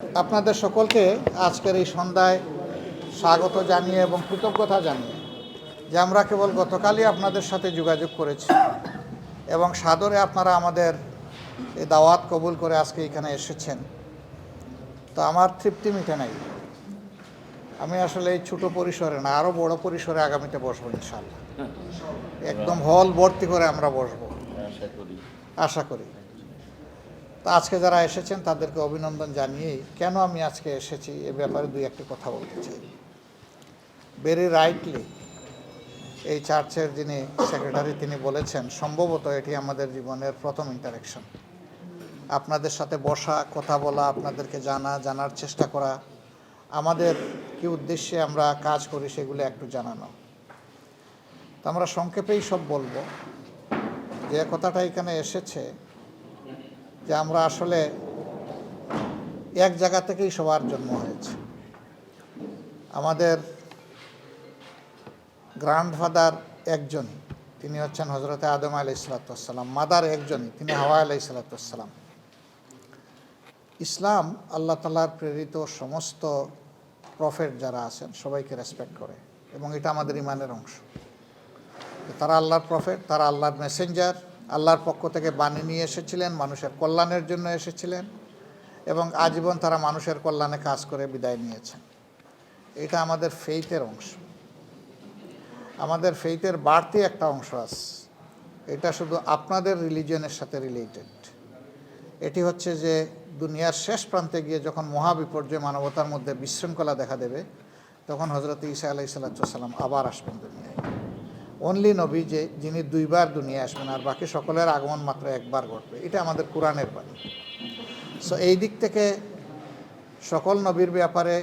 আপনাদের সকলকে আজকের এই সন্ধ্যায় স্বাগত জানিয়ে এবং কৃতজ্ঞতা জানিয়ে যে আমরা কেবল গতকালই আপনাদের সাথে যোগাযোগ করেছি এবং সাদরে আপনারা আমাদের এই দাওয়াত কবুল করে আজকে এখানে এসেছেন। তো আমার তৃপ্তি মিটে নাই। আমি আসলে এই ছোটো পরিসরে না, আরও বড় পরিসরে আগামীতে বসবো ইনশাআল্লাহ। একদম হল ভর্তি করে আমরা বসবো আশা করি। তো আজকে যারা এসেছেন তাদেরকে অভিনন্দন জানিয়েই কেন আমি আজকে এসেছি এ ব্যাপারে দুই একটি কথা বলতে চাই। ভেরি রাইটলি এই চার্চের যিনি সেক্রেটারি তিনি বলেছেন, সম্ভবত এটি আমাদের জীবনের প্রথম ইন্টারেকশন। আপনাদের সাথে বসা, কথা বলা, আপনাদেরকে জানার চেষ্টা করা, আমাদের কি উদ্দেশ্যে আমরা কাজ করি সেগুলো একটু জানানো। তো আমরা সংক্ষেপেই সব বলবো। যে কথাটা এখানে এসেছে যে আমরা আসলে এক জায়গা থেকেই সবার জন্ম হয়েছে। আমাদের গ্র্যান্ডফাদার একজনই, তিনি হচ্ছেন হজরতে আদম আলাইহিসসালাম। মাদার একজনই, তিনি হাওয়া আলাইহিসসালাম। ইসলাম আল্লাহ তাআলার প্রেরিত সমস্ত প্রফেট যারা আছেন সবাইকে রেসপেক্ট করে এবং এটা আমাদের ইমানের অংশ। তারা আল্লাহর প্রফেট, তারা আল্লাহর মেসেঞ্জার, আল্লাহর পক্ষ থেকে বাণী নিয়ে এসেছিলেন, মানুষের কল্যাণের জন্য এসেছিলেন এবং আজীবন তারা মানুষের কল্যাণে কাজ করে বিদায় নিয়েছেন। এটা আমাদের ফেইথের অংশ, আমাদের ফেইথের বাড়তি একটা অংশ আছে। এটা শুধু আপনাদের রিলিজিয়নের সাথে রিলেটেড। এটি হচ্ছে যে দুনিয়ার শেষ প্রান্তে গিয়ে যখন মহাবিপর্যয় মানবতার মধ্যে বিশৃঙ্খলা দেখা দেবে, তখন হজরত ঈসা আলাইহিসসালাম আবার আসবেন দুনিয়ায়। অনলি নবী যিনি দুইবার দুনিয়ায় আসবেন, আর বাকি সকলের আগমন মাত্র একবার ঘটবে। এটা আমাদের কোরআনের বাণী। সো এই দিক থেকে সকল নবীর ব্যাপারে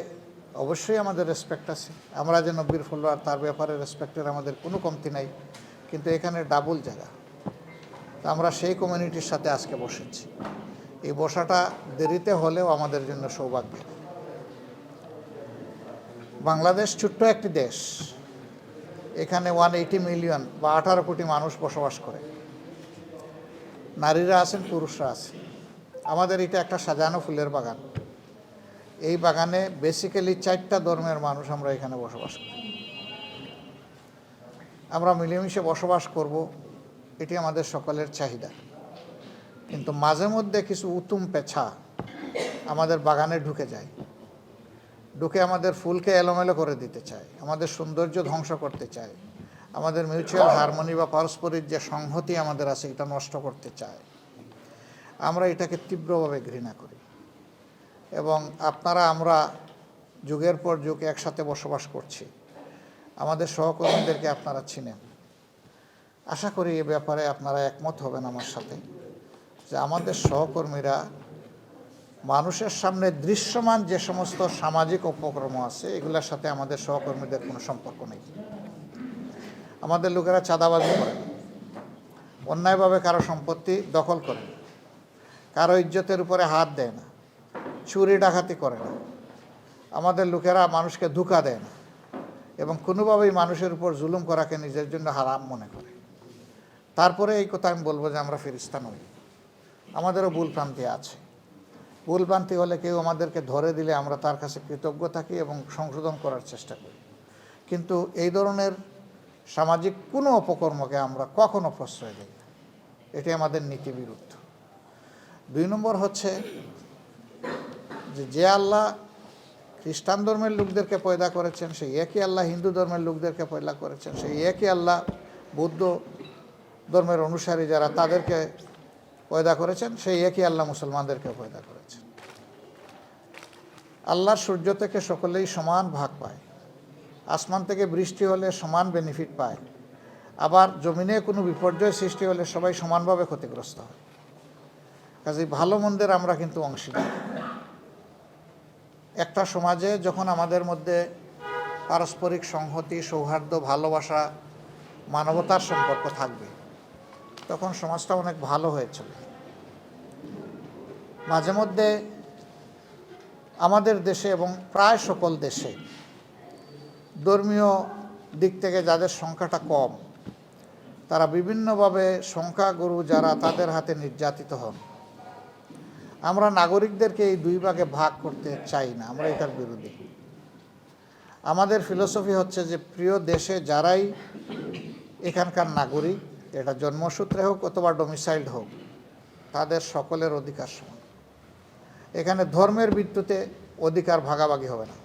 অবশ্যই আমাদের রেসপেক্ট আছে। আমরা যে নবীর ফলোয়ার তার ব্যাপারে রেসপেক্টের আমাদের কোনো কমতি নাই, কিন্তু এখানে ডাবল জায়গা। তো আমরা সেই কমিউনিটির সাথে আজকে বসেছি। এই বসাটা দেরিতে হলেও আমাদের জন্য সৌভাগ্য। বাংলাদেশ ছোট্ট একটি দেশ, এখানে 180 মিলিয়ন বা 18 কোটি মানুষ বসবাস করে। নারীরা আছেন, পুরুষরা আছেন। আমাদের এটা একটা সাজানো ফুলের বাগান। এই বাগানে বেসিক্যালি 4টা ধর্মের মানুষ আমরা এখানে বসবাস করি। আমরা মিলেমিশে বসবাস করব, এটি আমাদের সকলের চাহিদা। কিন্তু মাঝে মধ্যে কিছু উতুম পেছা আমাদের বাগানে ঢুকে যায়, ঢুকে আমাদের ফুলকে এলোমেলো করে দিতে চায়, আমাদের সৌন্দর্য ধ্বংস করতে চায়, আমাদের মিউচুয়াল হারমোনি বা পারস্পরিক যে সংহতি আমাদের আছে এটা নষ্ট করতে চায়। আমরা এটাকে তীব্রভাবে ঘৃণা করি এবং আমরা যুগের পর যুগ একসাথে বসবাস করছি। আমাদের সহকর্মীদেরকে আপনারা চিনেন। আশা করি এ ব্যাপারে আপনারা একমত হবেন আমার সাথে যে আমাদের সহকর্মীরা মানুষের সামনে দৃশ্যমান যে সমস্ত সামাজিক উপক্রম আছে এগুলোর সাথে আমাদের সহকর্মীদের কোনো সম্পর্ক নেই। আমাদের লোকেরা চাঁদাবাজি করে না, অন্যায়ভাবে কারো সম্পত্তি দখল করে না, কারো ইজ্জতের উপরে হাত দেয় না, চুরি ডাকাতি করে না। আমাদের লোকেরা মানুষকে ধোঁকা দেয় না এবং কোনোভাবেই মানুষের উপর জুলুম করাকে নিজের জন্য হারাম মনে করে। তারপরে এই কথা আমি বলবো যে আমরা ফেরেশতা নই, আমাদেরও ভুলভ্রান্তি আছে। ভুলভ্রান্তি হলে কেউ আমাদেরকে ধরে দিলে আমরা তার কাছে কৃতজ্ঞ থাকি এবং সংশোধন করার চেষ্টা করি। কিন্তু এই ধরনের সামাজিক কোনো অপকর্মকে আমরা কখনো প্রশ্রয় দিই না, এটি আমাদের নীতি বিরুদ্ধ। 2 নম্বর হচ্ছে যে আল্লাহ খ্রিস্টান ধর্মের লোকদেরকে পয়দা করেছেন সেই একই আল্লাহ হিন্দু ধর্মের লোকদেরকে পয়দা করেছেন, সেই একই আল্লাহ বৌদ্ধ ধর্মের অনুসারী যারা তাদেরকে পয়দা করেছেন, সেই একই আল্লাহ মুসলমানদেরকে পয়দা করেছেন। আল্লাহর সূর্য থেকে সকলেই সমান ভাগ পায়, আসমান থেকে বৃষ্টি হলে সমান বেনিফিট পায়, আবার জমিনে কোনো বিপর্যয় সৃষ্টি হলে সবাই সমানভাবে ক্ষতিগ্রস্ত হয়। কাজেই ভালো মন্দের আমরা কিন্তু অংশীদার। একটা সমাজে যখন আমাদের মধ্যে পারস্পরিক সংহতি, সৌহার্দ্য, ভালোবাসা, মানবতার সম্পর্ক থাকবে, তখন সমাজটা অনেক ভালো হয়ে চলে। মাঝে মধ্যে আমাদের দেশে এবং প্রায় সকল দেশে ধর্মীয় দিক থেকে যাদের সংখ্যাটা কম, তারা বিভিন্নভাবে সংখ্যাগুরু যারা তাদের হাতে নির্যাতিত হন। আমরা নাগরিকদেরকে এই দুই ভাগে ভাগ করতে চাই না, আমরা এটার বিরোধী। আমাদের ফিলোসফি হচ্ছে যে প্রিয় দেশে যারাই এখানকার নাগরিক, এটা জন্মসূত্রে হোক অথবা ডোমিসাইলড হোক, তাদের সকলের অধিকার সমান। এখানে ধর্মের ভিত্তিতে অধিকার ভাগাভাগি হবে না।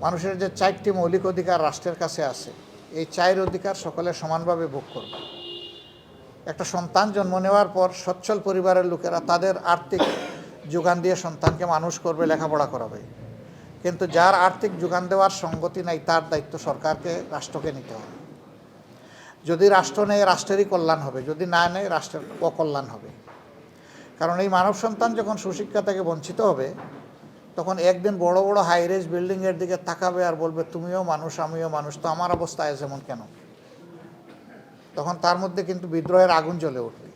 মানুষের যে 4টি মৌলিক অধিকার রাষ্ট্রের কাছে আছে, এই 4 অধিকার সকলে সমানভাবে ভোগ করবে। একটা সন্তান জন্ম নেওয়ার পর সচ্ছল পরিবারের লোকেরা তাদের আর্থিক যোগান দিয়ে সন্তানকে মানুষ করবে, লেখাপড়া করাবে। কিন্তু যার আর্থিক যোগান দেওয়ার সঙ্গতি নাই, তার দায়িত্ব সরকারকে, রাষ্ট্রকে নিতে হবে। যদি রাষ্ট্র নেয়, রাষ্ট্রেরই কল্যাণ হবে, যদি না নেয়, রাষ্ট্রের অকল্যাণ হবে। কারণ এই মানব সন্তান যখন সুশিক্ষা থেকে বঞ্চিত হবে, তখন একদিন বড় বড় হাইরেজ বিল্ডিংয়ের দিকে তাকাবে আর বলবে, তুমিও মানুষ, আমিও মানুষ, তো আমার অবস্থা যেমন কেন? তখন তার মধ্যে কিন্তু বিদ্রোহের আগুন জ্বলে উঠবে,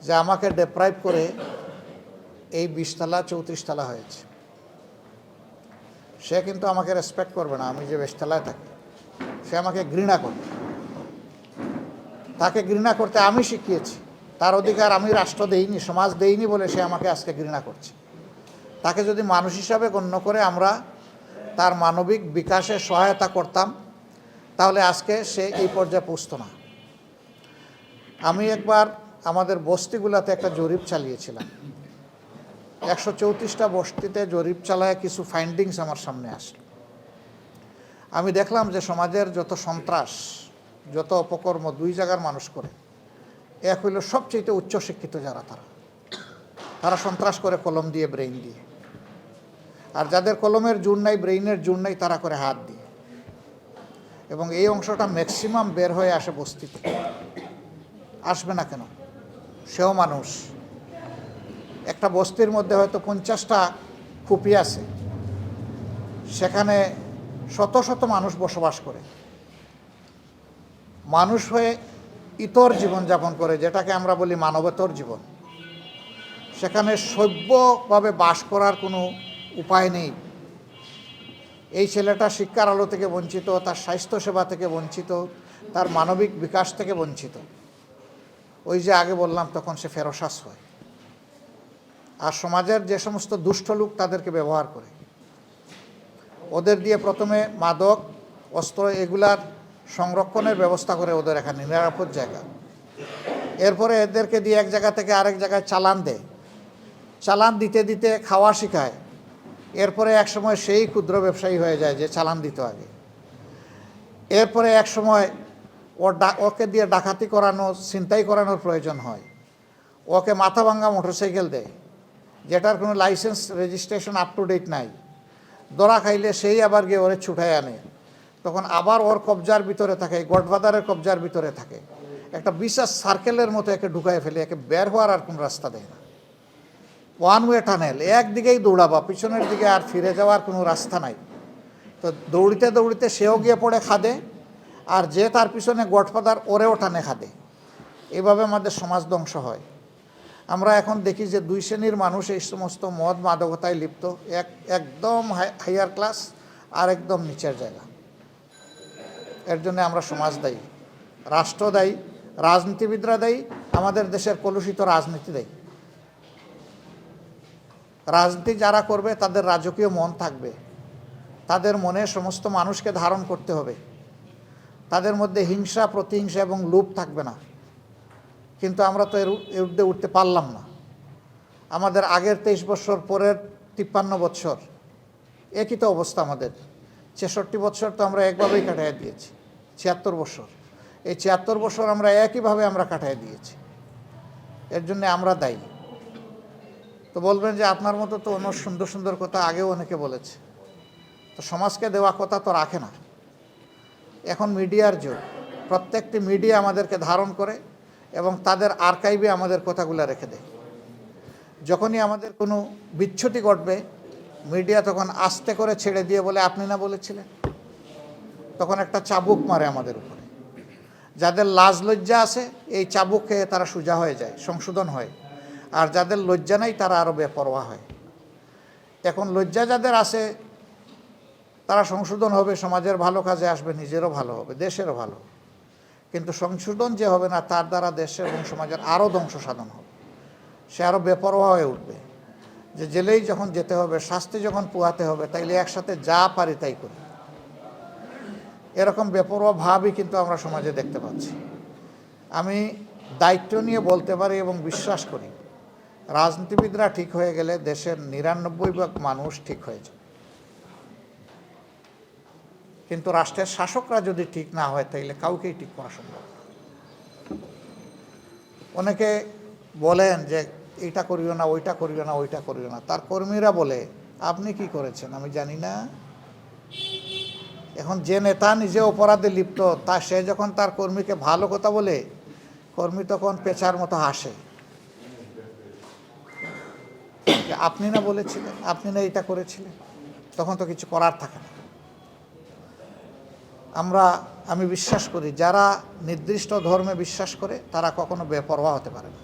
যে আমাকে ডেপ্রাইভ করে এই 20 তলা 34 তলা হয়েছে। সে কিন্তু আমাকে রেসপেক্ট করবে না, আমি যে 20 তলায় থাকি। সে আমাকে ঘৃণা করবে। তাকে ঘৃণা করতে আমি শিখিয়েছি। তার অধিকার আমি রাষ্ট্র দেইনি, সমাজ দেইনি বলে সে আমাকে আজকে ঘৃণা করছে। তাকে যদি মানুষ হিসাবে গণ্য করে আমরা তার মানবিক বিকাশে সহায়তা করতাম, তাহলে আজকে সে এই পর্যায়ে পৌঁছত না। আমি একবার আমাদের বস্তিগুলোতে একটা জরিপ চালিয়েছিলাম। 134টা বস্তিতে জরিপ চালায় কিছু ফাইন্ডিংস আমার সামনে আসলো। আমি দেখলাম যে সমাজের যত সন্ত্রাস, যত অপকর্ম 2 জায়গার মানুষ করে। এক হইল সবচেয়ে উচ্চশিক্ষিত যারা, তারা সন্ত্রাস করে কলম দিয়ে, ব্রেইন দিয়ে। আর যাদের কলমের জোর নাই, ব্রেইনের জোর নাই, তারা করে হাত দিয়ে। এবং এই অংশটা ম্যাক্সিমাম বের হয়ে আসে বস্তিতে। আসবে না কেন? সেও মানুষ। একটা বস্তির মধ্যে হয়তো 50টা খুপি আছে, সেখানে শত শত মানুষ বসবাস করে। মানুষ হয়ে ইতর জীবনযাপন করে, যেটাকে আমরা বলি মানবেতর জীবন। সেখানে সভ্যভাবে বাস করার কোনো উপায় নেই। এই ছেলেটা শিক্ষার আলো থেকে বঞ্চিত, তার স্বাস্থ্যসেবা থেকে বঞ্চিত, তার মানবিক বিকাশ থেকে বঞ্চিত। ওই যে আগে বললাম, তখন সে ফেরসাস হয়। আর সমাজের যে সমস্ত দুষ্ট লোক তাদেরকে ব্যবহার করে, ওদের দিয়ে প্রথমে মাদক, অস্ত্র এগুলার সংরক্ষণের ব্যবস্থা করে ওদের এখানে নিরাপদ জায়গা। এরপরে এদেরকে দিয়ে এক জায়গা থেকে আরেক জায়গায় চালান দেয়। চালান দিতে দিতে খাওয়া শেখায়। এরপরে এক সময় সেই ক্ষুদ্র ব্যবসায়ী হয়ে যায় যে চালান দিত আগে। এরপরে এক সময় ওকে দিয়ে ডাকাতি করানো, ছিনতাই করানোর প্রয়োজন হয়। ওকে মাথা ভাঙ্গা মোটরসাইকেল দেয়, যেটার কোনো licence registration up to date নাই। ধরা খাইলে সেই আবার গিয়ে ওরে ছুটাই আনে। তখন আবার ওর কবজার ভিতরে থাকে, গডফাদারের কবজার ভিতরে থাকে। একটা বিশাল সার্কেলের মতো একে ঢুকায় ফেলে, একে বের হওয়ার আর কোনো রাস্তা দেয় না। ওয়ান ওয়ে টানেল, একদিকেই দৌড়াবা, পিছনের দিকে আর ফিরে যাওয়ার কোনো রাস্তা নাই। তো দৌড়িতে দৌড়িতে সেও গিয়ে পড়ে খাদে, আর যে তার পিছনে গডফাদার ওরেও টানে খাদে। এভাবে আমাদের সমাজ ধ্বংস হয়। আমরা এখন দেখি যে 2 শ্রেণীর মানুষ এই সমস্ত মদ মাদকতায় লিপ্ত। একদম হাইয়ার ক্লাস আর একদম নিচের জায়গা। এর জন্য আমরা সমাজ দায়ী, রাষ্ট্র দায়ী, রাজনীতিবিদরা দায়ী, আমাদের দেশের কলুষিত রাজনীতি দায়ী। রাজনীতি যারা করবে তাদের রাজকীয় মন থাকবে, তাদের মনে সমস্ত মানুষকে ধারণ করতে হবে, তাদের মধ্যে হিংসা, প্রতিহিংসা এবং লোভ থাকবে না। কিন্তু আমরা তো এর ঊর্ধ্বে উঠতে পারলাম না। আমাদের আগের 23 বছর, পরের 53 বছর একই তো অবস্থা আমাদের। 66 বছর তো আমরা একভাবেই কাটাইয়া দিয়েছি। 76 বছর, এই 76 বছর আমরা একইভাবে আমরা কাটাইয়া দিয়েছি। এর জন্য আমরা দায়ী। তো বলবেন যে আপনার মতো তো অন্য সুন্দর সুন্দর কথা আগেও অনেকে বলেছে, তো সমাজকে দেওয়া কথা তো রাখে না। এখন মিডিয়ার যুগ, প্রত্যেকটি মিডিয়া আমাদেরকে ধারণ করে এবং তাদের আর্কাইভে আমাদের কথাগুলো রেখে দেয়। যখনই আমাদের কোনো বিচ্যুতি ঘটবে, মিডিয়া তখন আস্তে করে ছেড়ে দিয়ে বলে, আপনি না বলেছিলেন। তখন একটা চাবুক মারে আমাদের উপরে। যাদের লাজ লজ্জা আছে, এই চাবুক খেয়ে তারা সোজা হয়ে যায়, সংশোধন হয়। আর যাদের লজ্জা নাই, তারা আরও বেপরোয়া হয়। এখন লজ্জা যাদের আছে, তারা সংশোধন হবে, সমাজের ভালো কাজে আসবে, নিজেরও ভালো হবে, দেশেরও ভালো। কিন্তু সংশোধন যে হবে না, তার দ্বারা দেশের এবং সমাজের আরও ধ্বংস সাধন হবে। সে আরও বেপরোয়া হয়ে উঠবে, যে জেলেই যখন যেতে হবে, শাস্তি যখন পোহাতে হবে, তাইলে একসাথে যা পারি তাই করি। এরকম বেপরোয়া ভাবই কিন্তু আমরা সমাজে দেখতে পাচ্ছি। আমি দায়িত্ব নিয়ে বলতে পারি এবং বিশ্বাস করি, রাজনীতিবিদরা ঠিক হয়ে গেলে দেশের ৯৯% মানুষ ঠিক হয়ে যায়। কিন্তু রাষ্ট্রের শাসকরা যদি ঠিক না হয়, তাইলে কাউকেই ঠিক করা সম্ভব না। অনেকে বলেন যে এইটা করিও না, ওইটা করিও না, ওইটা করিও না। তার কর্মীরা বলে, আপনি কি করেছেন আমি জানি না। এখন যে নেতা নিজে অপরাধে লিপ্ত, সে যখন তার কর্মীকে ভালো কথা বলে, কর্মী তখন পেঁচার মতো হাসে। আপনি না বলেছিলেন, আপনি না এটা করেছিলেন, তখন তো কিছু করার থাকে না। আমি বিশ্বাস করি, যারা নির্দিষ্ট ধর্মে বিশ্বাস করে তারা কখনো বেপরোয়া হতে পারে না।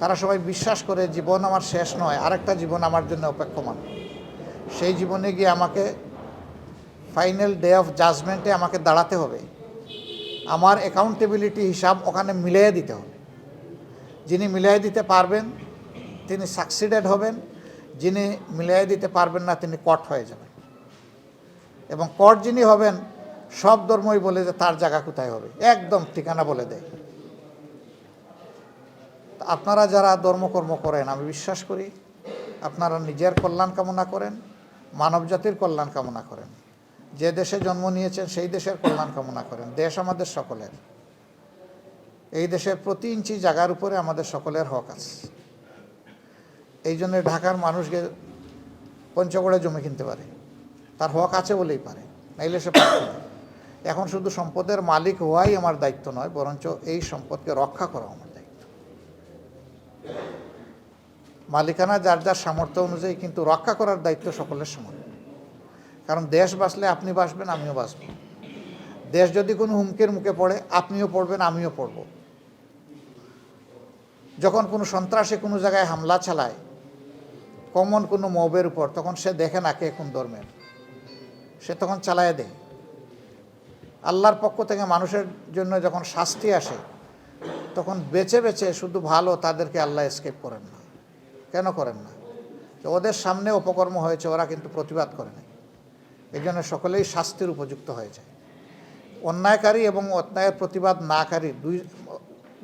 তারা সবাই বিশ্বাস করে জীবন আমার শেষ নয়, আরেকটা জীবন আমার জন্য অপেক্ষমান। সেই জীবনে গিয়ে আমাকে ফাইনাল ডে অফ জাজমেন্টে আমাকে দাঁড়াতে হবে, আমার অ্যাকাউন্টেবিলিটি হিসাব ওখানে মিলিয়ে দিতে হবে। যিনি মিলিয়ে দিতে পারবেন তিনি সাকসিডেড হবেন, যিনি মিলিয়ে দিতে পারবেন না তিনি কট হয়ে যাবেন। এবং কট যিনি হবেন, সব ধর্মই বলে যে তার জায়গা কোথায় হবে, একদম ঠিকানা বলে দেয়। আপনারা যারা ধর্মকর্ম করেন, আমি বিশ্বাস করি আপনারা নিজের কল্যাণ কামনা করেন, মানবজাতির কল্যাণ কামনা করেন। যে দেশে জন্ম নিয়েছেন সেই দেশের কল্যাণ কামনা করেন। দেশ আমাদের সকলের। এই দেশের প্রতি ইঞ্চি জায়গার উপরে আমাদের সকলের হক আছে। এই জন্য ঢাকার মানুষকে পঞ্চগড়ে জমি কিনতে পারে, তার হক আছে বলেই পারে, নাইলে সে পারত না। এখন শুধু সম্পদের মালিক হওয়াই আমার দায়িত্ব নয়, বরঞ্চ এই সম্পদকে রক্ষা করা আমার দায়িত্ব। মালিকানা যার যার সামর্থ্য অনুযায়ী, কিন্তু রক্ষা করার দায়িত্ব সকলের সমান। কারণ দেশ বাঁচলে আপনি বাঁচবেন, আমিও বাঁচব। দেশ যদি কোনো হুমকির মুখে পড়ে, আপনিও পড়বেন, আমিও পড়ব। যখন কোনো সন্ত্রাসী কোনো জায়গায় হামলা চালায়, কমন কোনো মবের উপর, তখন সে দেখে না কে কোন ধর্মের, সে তখন চালায় দেয়। আল্লাহর পক্ষ থেকে মানুষের জন্য যখন শাস্তি আসে, তখন বেছে বেছে শুধু ভালো তাদেরকে আল্লাহ এসকেপ করেন না। কেন করেন না? তো ওদের সামনে অপকর্ম হয়েছে, ওরা কিন্তু প্রতিবাদ করে না। এই জন্য সকলেই শাস্তির উপযুক্ত হয়ে যায়। অন্যায়কারী এবং অন্যায়ের প্রতিবাদ নাকারী দুই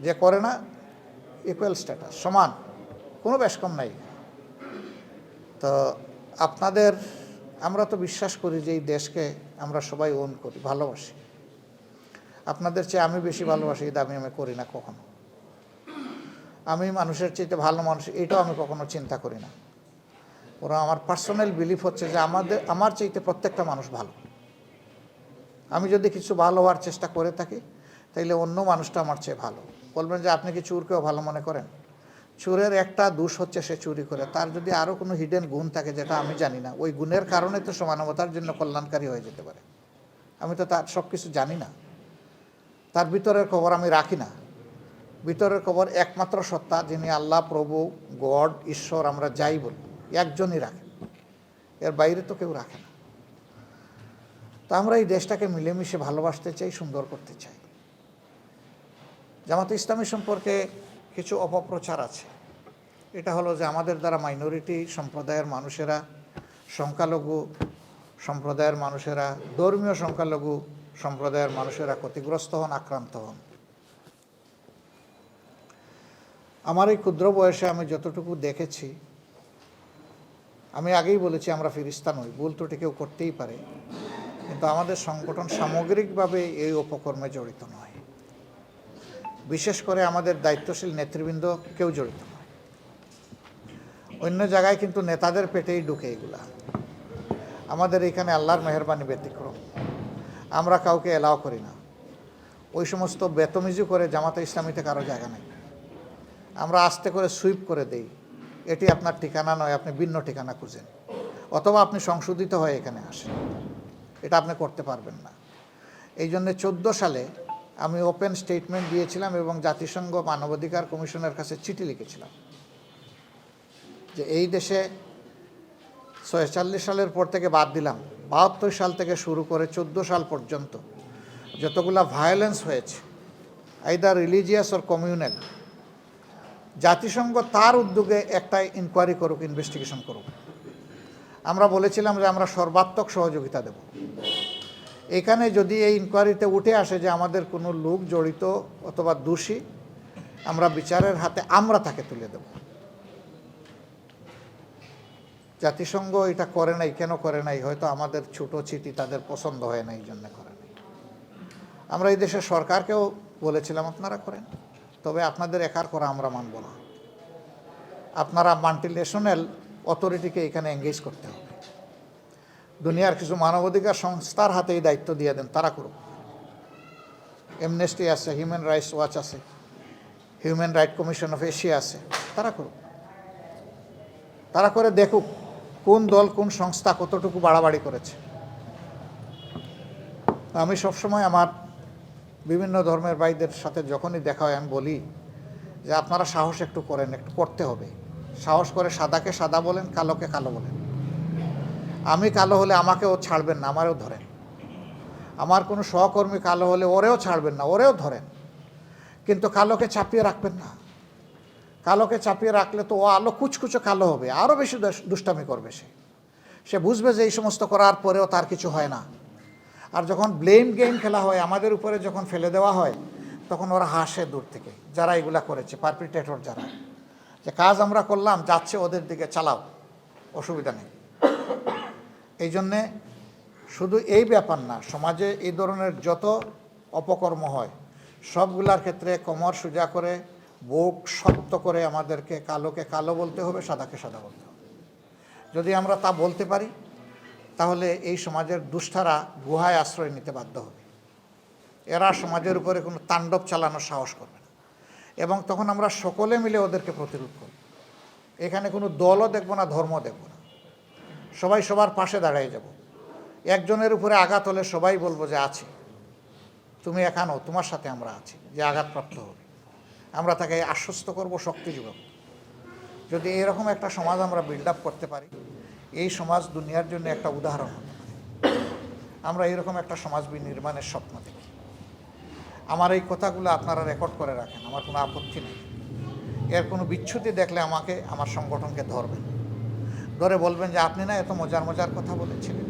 যে করে না, ইকুয়াল স্ট্যাটাস, সমান, কোনো বেশ কম নাই। তো আমরা তো বিশ্বাস করি যে এই দেশকে আমরা সবাই ওন করি, ভালোবাসি। আপনাদের চেয়ে আমি বেশি ভালোবাসি, এই দাবি আমি করি না কখনো। আমি মানুষের চাইতে ভালো মানুষ, এটাও আমি কখনো চিন্তা করি না। ওরা আমার পার্সোনাল বিলিফ হচ্ছে যে আমার চাইতে প্রত্যেকটা মানুষ ভালো। আমি যদি কিছু ভালো হওয়ার চেষ্টা করে থাকি, তাইলে অন্য মানুষটা আমার চেয়ে ভালো। বলবেন যে আপনি কি চোরকেও ভালো মনে করেন? চোরের একটা দোষ হচ্ছে সে চুরি করে, তার যদি আরও কোনো হিডেন গুণ থাকে যেটা আমি জানি না, ওই গুণের কারণে তো মানবতার জন্য কল্যাণকারী হয়ে যেতে পারে। আমি তো তার সব কিছু জানি না, তার ভিতরের খবর আমি রাখি না। ভিতরের খবর একমাত্র সত্তা, যিনি আল্লাহ, প্রভু, গড, ঈশ্বর, আমরা যাই বলি, একজনই রাখেন, এর বাইরে তো কেউ রাখে না। তা আমরা এই দেশটাকে মিলেমিশে ভালোবাসতে চাই, সুন্দর করতে চাই। জামাতে ইসলামী সম্পর্কে কিছু অপপ্রচার আছে। এটা হলো যে আমাদের দ্বারা মাইনরিটি সম্প্রদায়ের মানুষেরা, সংখ্যালঘু সম্প্রদায়ের মানুষেরা, ধর্মীয় সংখ্যালঘু সম্প্রদায়ের মানুষেরা ক্ষতিগ্রস্ত হন, আক্রান্ত হন। আমার এই ক্ষুদ্র বয়সে আমি যতটুকু দেখেছি, আমি আগেই বলেছি আমরা ফিরিস্তা নই, ভুল ত্রুটি কেউ করতেই পারে, কিন্তু আমাদের সংগঠন সামগ্রিকভাবে এই উপকর্মে জড়িত নয়। বিশেষ করে আমাদের দায়িত্বশীল নেতৃবৃন্দ কেউ জড়িত নয়। অন্য জায়গায় কিন্তু নেতাদের পেটেই ঢুকে এগুলা। আমাদের এখানে আল্লাহর মেহেরবানি ব্যতিক্রম, আমরা কাউকে এলাও করি না। ওই সমস্ত বেতমিজি করে জামাতে ইসলামীতে কারো জায়গা নেই। আমরা আস্তে করে সুইপ করে দেই, এটি আপনার ঠিকানা নয়, আপনি ভিন্ন ঠিকানা খুঁজেন, অথবা আপনি সংশোধিত হয়ে এখানে আসেন। এটা আপনি করতে পারবেন না। এই জন্যে 14 সালে আমি ওপেন স্টেটমেন্ট দিয়েছিলাম এবং জাতিসংঘ মানবাধিকার কমিশনের কাছে চিঠি লিখেছিলাম যে এই দেশে 46 সালের পর থেকে বাদ দিলাম, 72 সাল থেকে শুরু করে 14 সাল পর্যন্ত যতগুলা ভায়োলেন্স হয়েছে, আইদার রিলিজিয়াস অর কমিউনাল, জাতিসংঘ তার উদ্যোগে একটা ইনকোয়ারি করুক, ইনভেস্টিগেশন করুক। আমরা বলেছিলাম যে আমরা সর্বাত্মক সহযোগিতা দেব। এখানে যদি এই ইনকোয়ারিতে উঠে আসে যে আমাদের কোনো লোক জড়িত অথবা দোষী, আমরা বিচারের হাতে আমরা তাকে তুলে দেব। জাতিসংঘ এটা করে নাই, কেন করে নাই? হয়তো আমাদের ছোট চিঠি তাদের পছন্দ হয় না, এই জন্য করে নাই। আমরা এই দেশের সরকারকেও বলেছিলাম আপনারা করেন, তবে আপনাদের একার করা আমরা মানব না। আপনারা মাল্টিনেশনাল অথরিটিকে এখানে এঙ্গেজ করতে হবে। দুনিয়ার কিছু মানবাধিকার সংস্থার হাতে এই দায়িত্ব দিয়ে দেন, তারা করুক। অ্যামনেস্টি আছে, হিউম্যান রাইটস ওয়াচ আছে, human right commission of Asia আছে, তারা করুক। তারা করে দেখুক কোন দল কোন সংস্থা কতটুকু বাড়াবাড়ি করেছে। আমি সবসময় আমার বিভিন্ন ধর্মের ভাইদের সাথে যখনই দেখা হয় আমি বলি যে আপনারা সাহস একটু করেন, একটু করতে হবে। সাহস করে সাদাকে সাদা বলেন, কালোকে কালো বলেন। আমি কালো হলে আমাকেও ছাড়বেন না, আমারও ধরেন। আমার কোনো সহকর্মী কালো হলে ওরেও ছাড়বেন না, ওরেও ধরেন। কিন্তু কালোকে চাপিয়ে রাখবেন না। কালোকে চাপিয়ে রাখলে তো ও আলো কুচকুচো কালো হবে, আরও বেশি দুষ্টামি করবে। সে বুঝবে যে এই সমস্ত করার পরেও তার কিছু হয় না। আর যখন ব্লেম গেম খেলা হয়, আমাদের উপরে যখন ফেলে দেওয়া হয়, তখন ওরা হাসে দূর থেকে, যারা এগুলা করেছে, পারপিটেটর যারা, যে কাজ আমরা করলাম, যাচ্ছে ওদের দিকে, চালাও, অসুবিধা নেই। এই জন্যে শুধু এই ব্যাপার না, সমাজে এই ধরনের যত অপকর্ম হয় সবগুলার ক্ষেত্রে কোমর সোজা করে, বুক শক্ত করে আমাদেরকে কালোকে কালো বলতে হবে, সাদাকে সাদা বলতে হবে। যদি আমরা তা বলতে পারি তাহলে এই সমাজের দুষ্টারা গুহায় আশ্রয় নিতে বাধ্য হবে। এরা সমাজের উপরে কোনো তাণ্ডব চালানোর সাহস করবে না, এবং তখন আমরা সকলে মিলে ওদেরকে প্রতিরোধ করব। এখানে কোনো দলও দেখব না, ধর্ম দেখব না, সবাই সবার পাশে দাঁড়িয়ে যাব। একজনের উপরে আঘাত হলে সবাই বলবো যে আছি, তুমি এখানেও, তোমার সাথে আমরা আছি। যে আঘাতপ্রাপ্ত হবে আমরা তাকে আশ্বস্ত করব, শক্তি যোগাব। যদি এরকম একটা সমাজ আমরা বিল্ড আপ করতে পারি, এই সমাজ দুনিয়ার জন্য একটা উদাহরণ হতে পারে। আমরা এরকম একটা সমাজ নির্মাণের স্বপ্ন দেখি। আমার এই কথাগুলো আপনারা রেকর্ড করে রাখেন, আমার কোনো আপত্তি নেই। এর কোনো বিচ্যুতি দেখলে আমাকে, আমার সংগঠনকে ধরবেন, ধরে বলবেন যে আপনি না এত মজার মজার কথা বলেছিলেন,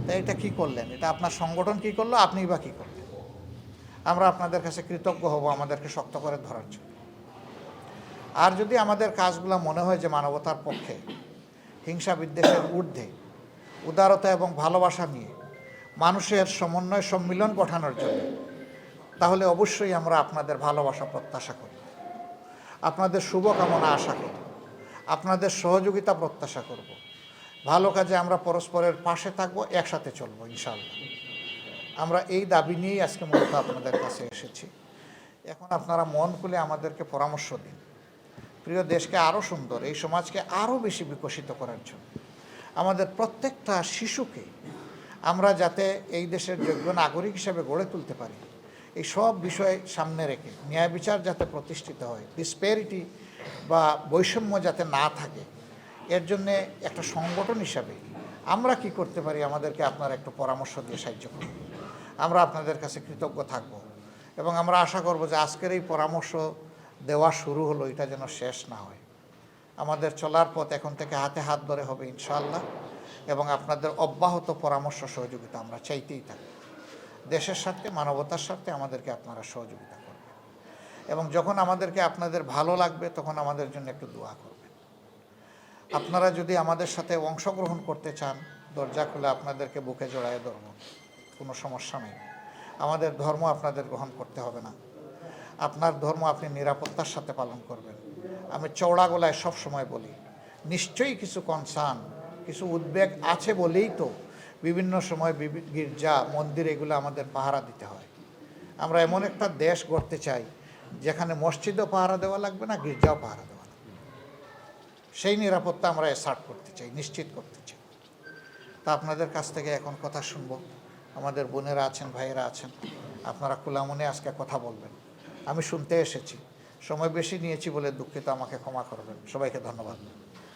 তাই এটা কী করলেন, এটা আপনার সংগঠন কী করলো, আপনিই বা কী করলেন। আমরা আপনাদের কাছে কৃতজ্ঞ হব আমাদেরকে শক্ত করে ধরার জন্য। আর যদি আমাদের কাজগুলো মনে হয় যে মানবতার পক্ষে, হিংসা বিদ্বেষের ঊর্ধ্বে, উদারতা এবং ভালোবাসা নিয়ে মানুষের সমন্বয় সম্মিলন গঠানোর জন্য, তাহলে অবশ্যই আমরা আপনাদের ভালোবাসা প্রত্যাশা করি, আপনাদের শুভকামনা আশা করি, আপনাদের সহযোগিতা প্রত্যাশা করব। ভালো কাজে আমরা পরস্পরের পাশে থাকবো, একসাথে চলবো ইনশাআল্লাহ। আমরা এই দাবি নিয়েই আজকে মূলত আপনাদের কাছে এসেছি। এখন আপনারা মন খুলে আমাদেরকে পরামর্শ দিন, প্রিয় দেশকে আরও সুন্দর, এই সমাজকে আরও বেশি বিকশিত করার জন্য, আমাদের প্রত্যেকটা শিশুকে আমরা যাতে এই দেশের যোগ্য নাগরিক হিসেবে গড়ে তুলতে পারি, এই সব বিষয় সামনে রেখে ন্যায় বিচার যাতে প্রতিষ্ঠিত হয়, ডিসপ্যারিটি বা বৈষম্য যাতে না থাকে, এর জন্যে একটা সংগঠন হিসাবে আমরা কি করতে পারি, আমাদেরকে আপনারা একটু পরামর্শ দিয়ে সাহায্য করুন। আমরা আপনাদের কাছে কৃতজ্ঞ থাকব, এবং আমরা আশা করব যে আজকের এই পরামর্শ দেওয়া শুরু হলো, এটা যেন শেষ না হয়। আমাদের চলার পথ এখন থেকে হাতে হাত ধরে হবে ইনশাআল্লাহ, এবং আপনাদের অব্যাহত পরামর্শ সহযোগিতা আমরা চাইতেই থাকি। দেশের স্বার্থে, মানবতার স্বার্থে আমাদেরকে আপনারা সহযোগিতা করবেন, এবং যখন আমাদেরকে আপনাদের ভালো লাগবে তখন আমাদের জন্য একটু দোয়া করবেন। আপনারা যদি আমাদের সাথে অংশগ্রহণ করতে চান, দরজা খুলে আপনাদেরকে বুকে জড়ায় ধরব, কোনো সমস্যা নেই। আমাদের ধর্ম আপনাদের গ্রহণ করতে হবে না, আপনার ধর্ম আপনি নিরাপত্তার সাথে পালন করবেন। আমি চওড়া গলায় সবসময় বলি, নিশ্চয়ই কিছু কনসার্ন, কিছু উদ্বেগ আছে বলেই তো বিভিন্ন সময় গির্জা, মন্দির এগুলো আমাদের পাহারা দিতে হয়। আমরা এমন একটা দেশ গড়তে চাই যেখানে মসজিদও পাহারা দেওয়া লাগবে না, গির্জাও পাহারা দেওয়া লাগবে। সেই নিরাপত্তা আমরা অ্যাসার্ট করতে চাই, নিশ্চিত করতে চাই। তা আপনাদের কাছ থেকে এখন কথা শুনবো। আমাদের বোনেরা আছেন, ভাইয়েরা আছেন, আপনারা খোলা মনে আজকে কথা বলবেন। আমি শুনতে এসেছি, সময় বেশি নিয়েছি বলে দুঃখিত, আমাকে ক্ষমা করবেন। সবাইকে ধন্যবাদ।